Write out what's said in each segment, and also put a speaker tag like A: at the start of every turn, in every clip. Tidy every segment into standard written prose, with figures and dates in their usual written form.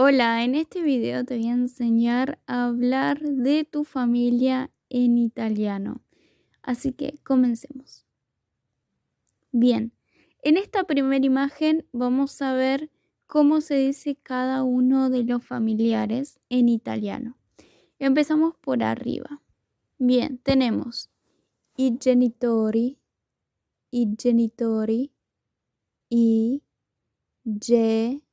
A: Hola, en este video te voy a enseñar a hablar de tu familia en italiano. Así que comencemos. Bien, en esta primera imagen vamos a ver cómo se dice cada uno de los familiares en italiano. Empezamos por arriba. Bien, tenemos i genitori, i genitori, i genitori.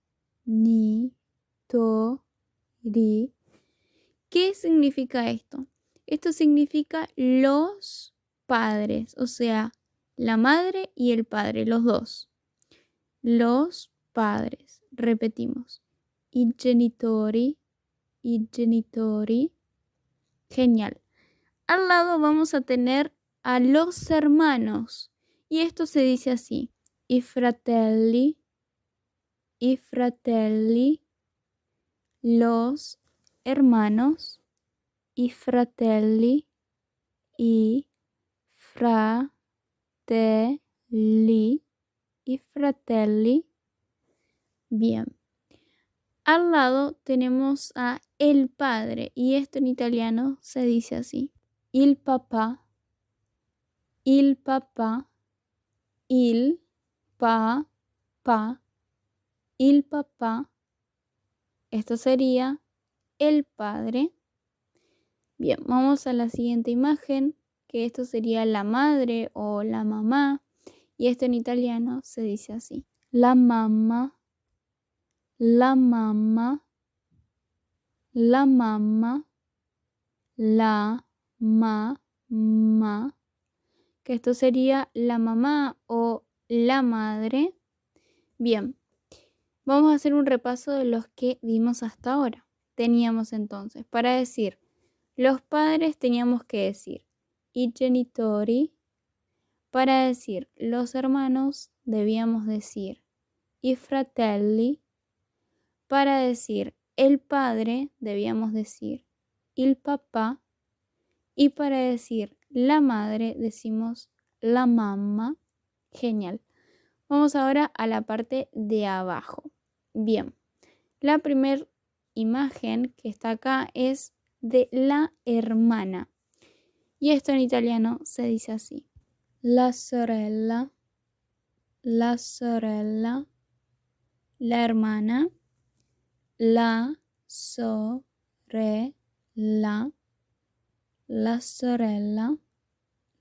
A: ¿Qué significa esto? Esto significa los padres, o sea, la madre y el padre, los dos. Los padres. Repetimos. I genitori, i genitori. Genial. Al lado vamos a tener a los hermanos. Y esto se dice así. I fratelli, los hermanos, i fratelli, i fratelli, i fratelli. Bien. Al lado tenemos a el padre y esto en italiano se dice así. Il papà, il papà, il papà, il papà. Esto sería el padre. Bien, vamos a la siguiente imagen, que esto sería la madre o la mamá. Y esto en italiano se dice así. La mamma, la mamma, la mamma, la mamá. Que esto sería la mamá o la madre. Bien, vamos a hacer un repaso de los que vimos hasta ahora. Teníamos entonces, para decir los padres teníamos que decir i genitori. Para decir los hermanos debíamos decir i fratelli. Para decir el padre debíamos decir il papà. Y para decir la madre decimos la mamma. Genial. Vamos ahora a la parte de abajo. Bien, la primera imagen que está acá es de la hermana. Y esto en italiano se dice así. La sorella, la sorella, la hermana, la sorella, la sorella,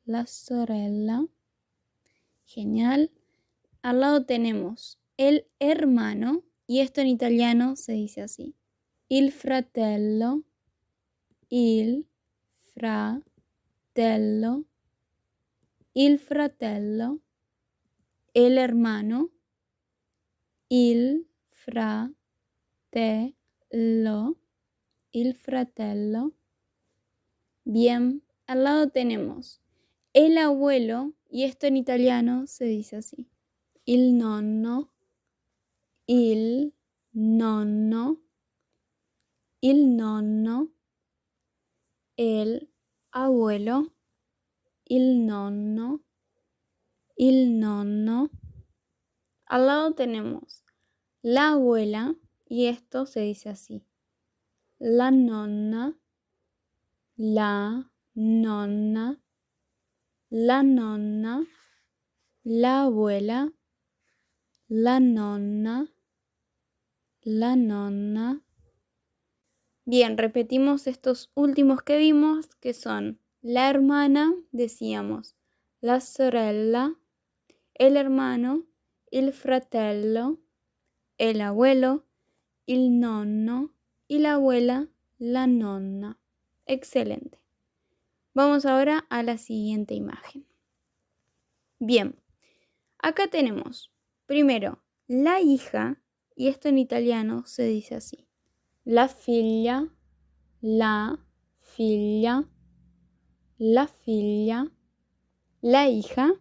A: la sorella. Genial. Al lado tenemos el hermano y esto en italiano se dice así. Il fratello, il fratello, il fratello, el hermano, il fratello, il fratello. Bien, al lado tenemos el abuelo y esto en italiano se dice así. Il nonno, il nonno, il nonno, el abuelo, il nonno, il nonno. Al lado tenemos la abuela y esto se dice así. La nonna, la nonna, la nonna, la abuela, la nonna, la nonna. Bien, repetimos estos últimos que vimos, que son la hermana, decíamos la sorella, el hermano, il fratello, el abuelo, il nonno y la abuela, la nonna. Excelente. Vamos ahora a la siguiente imagen. Bien, acá tenemos primero la hija y esto en italiano se dice así. La figlia, la figlia, la figlia, la hija,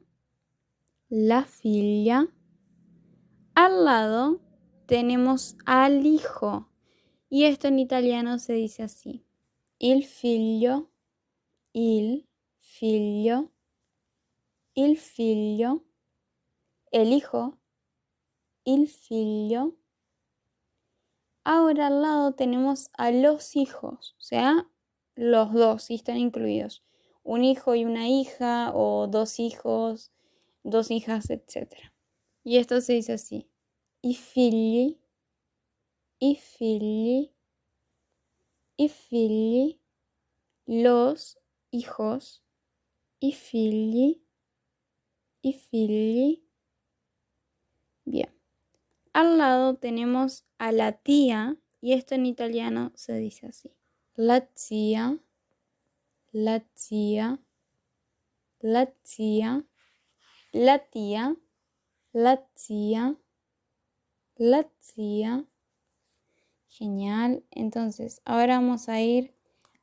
A: la figlia. Al lado tenemos al hijo y esto en italiano se dice así. Il figlio, il figlio, il figlio, el hijo, il figlio. Ahora al lado tenemos a los hijos, o sea, los dos, si están incluidos. Un hijo y una hija, o dos hijos, dos hijas, etc. Y esto se dice así. I figli, i figli, i figli, los hijos, i figli, i figli. Bien. Al lado tenemos a la tía, y esto en italiano se dice así. La zia, la tía, la tía, la tía, la tía, la tía. Genial. Entonces, ahora vamos a ir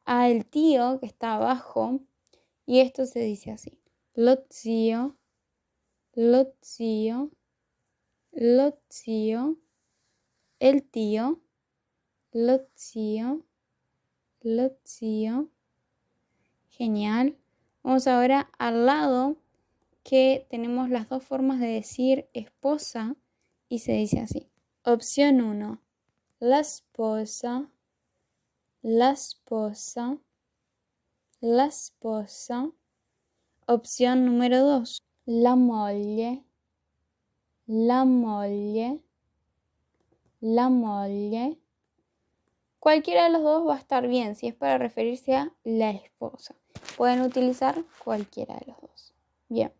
A: al tío que está abajo, y esto se dice así. Lo zio, lo zio, lo zio, el tío, lo zio, lo zio. Genial. Vamos ahora al lado que tenemos las dos formas de decir esposa y se dice así. Opción 1. La esposa, la esposa, la esposa. Opción número 2. La moglie, la moglie, la moglie. Cualquiera de los dos va a estar bien si es para referirse a la esposa. Pueden utilizar cualquiera de los dos. Bien.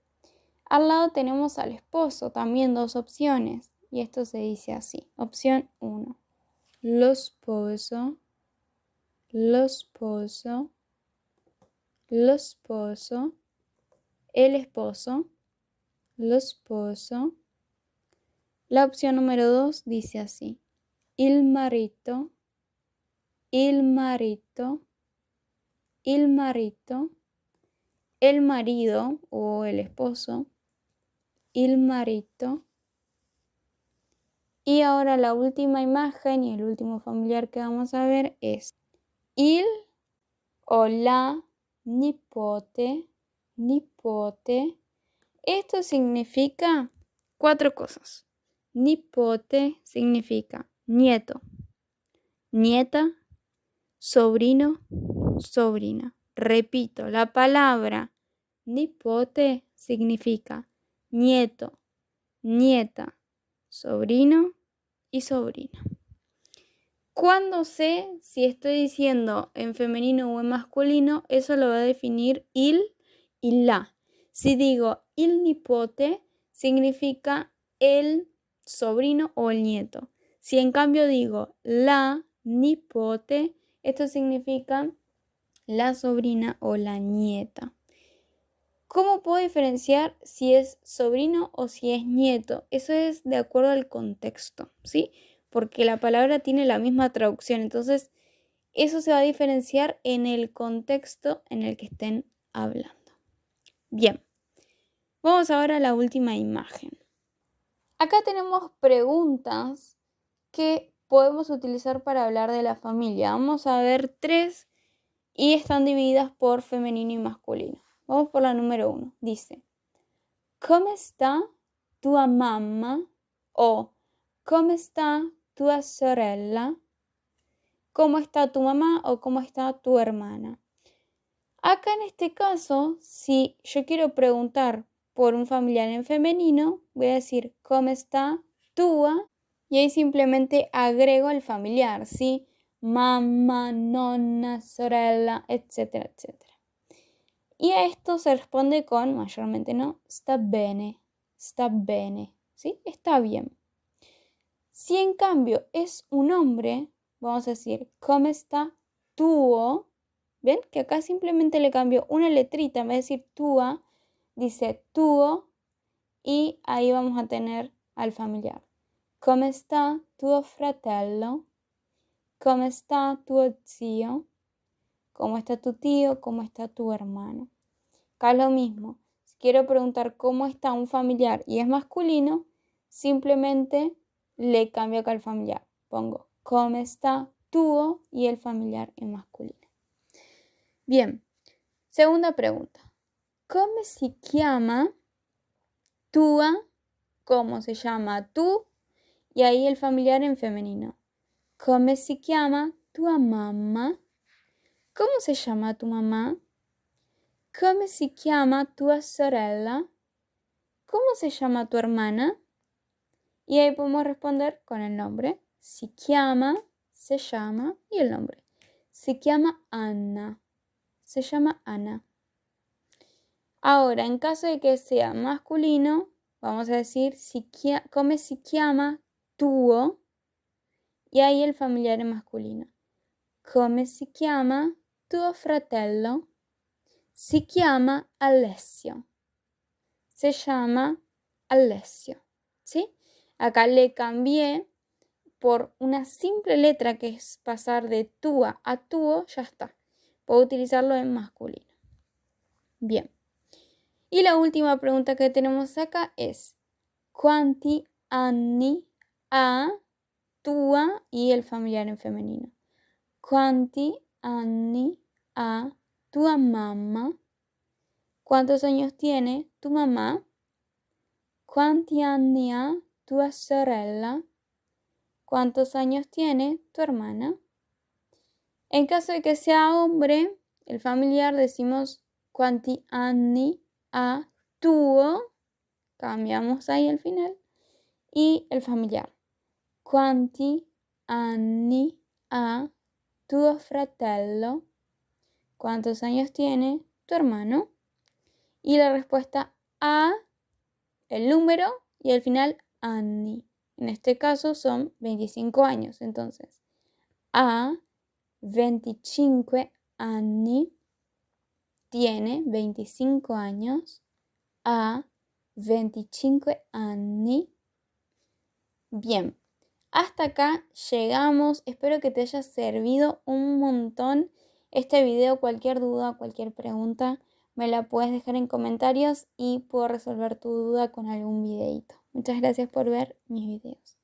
A: Al lado tenemos al esposo, también dos opciones. Y esto se dice así. Opción 1. Lo sposo, lo sposo, lo sposo, el esposo, lo sposo. La opción número 2 dice así. Il marito, il marito, il marito, el marido o el esposo, il marito. Y ahora la última imagen y el último familiar que vamos a ver es il o la nipote, nipote. Esto significa 4 cosas. Nipote significa nieto, nieta, sobrino, sobrina. Repito, la palabra nipote significa nieto, nieta, sobrino y sobrina. Cuando sé si estoy diciendo en femenino o en masculino, eso lo va a definir il y la. Si digo il nipote, significa el sobrino o el nieto. Si en cambio digo la nipote, esto significa la sobrina o la nieta. ¿Cómo puedo diferenciar si es sobrino o si es nieto? Eso es de acuerdo al contexto, ¿sí? Porque la palabra tiene la misma traducción, entonces eso se va a diferenciar en el contexto en el que estén hablando. Bien, vamos ahora a la última imagen. Acá tenemos preguntas que podemos utilizar para hablar de la familia. Vamos a ver 3 y están divididas por femenino y masculino. Vamos por la número 1. Dice, ¿cómo está tua mamma? O ¿cómo está tua sorella? ¿Cómo está tu mamá o cómo está tu hermana? Acá en este caso, si yo quiero preguntar por un familiar en femenino, voy a decir ¿cómo está tua? Y ahí simplemente agrego el familiar, ¿sí? Mamma, nonna, sorella, etcétera, etcétera. Y a esto se responde con, mayormente no, sta bene, ¿sí? Está bien. Si en cambio es un hombre, vamos a decir, ¿cómo está tuo? ¿Ven? Que acá simplemente le cambio una letrita, en vez de decir tua, dice tuo, y ahí vamos a tener al familiar. ¿Cómo está tuo fratello? ¿Cómo está tuo zio? ¿Cómo está tu tío? ¿Cómo está tu hermano? Acá es lo mismo. Si quiero preguntar cómo está un familiar y es masculino, simplemente le cambio acá el familiar. Pongo ¿cómo está tuo? Y el familiar en masculino. Bien, segunda pregunta. ¿Cómo se llama tua? ¿Cómo se llama tú? Y ahí el familiar en femenino. Come si chiama tua mamma? ¿Cómo se llama tu mamá? Come si chiama tua sorella? ¿Cómo se llama tu hermana? Y ahí podemos responder con el nombre. Si chiama, se llama, y el nombre. Se llama Anna. Se llama Ana. Ahora, en caso de que sea masculino, vamos a decir come si chiama tuo, y ahí el familiar es masculino. Come si chiama tuo fratello? Si chiama Alessio. Se llama Alessio. ¿Sí? Acá le cambié por una simple letra que es pasar de tua a tuo, ya está. Puedo utilizarlo en masculino. Bien. Y la última pregunta que tenemos acá es ¿Quanti anni ha tua? Y el familiar en femenino. ¿Quanti anni ha tua mamma? ¿Cuántos años tiene tu mamá? ¿Quanti anni ha tua sorella? ¿Cuántos años tiene tu hermana? En caso de que sea hombre, el familiar decimos quanti anni ha tuo, cambiamos ahí al final, y el familiar. Quanti anni ha tuo fratello? ¿Cuántos años tiene tu hermano? Y la respuesta a, el número, y al final anni. En este caso son 25 años, entonces. A 25 anni, tiene 25 años. A 25 anni. Bien, hasta acá llegamos. Espero que te haya servido un montón este video. Cualquier duda, cualquier pregunta, me la puedes dejar en comentarios y puedo resolver tu duda con algún videito. Muchas gracias por ver mis videos.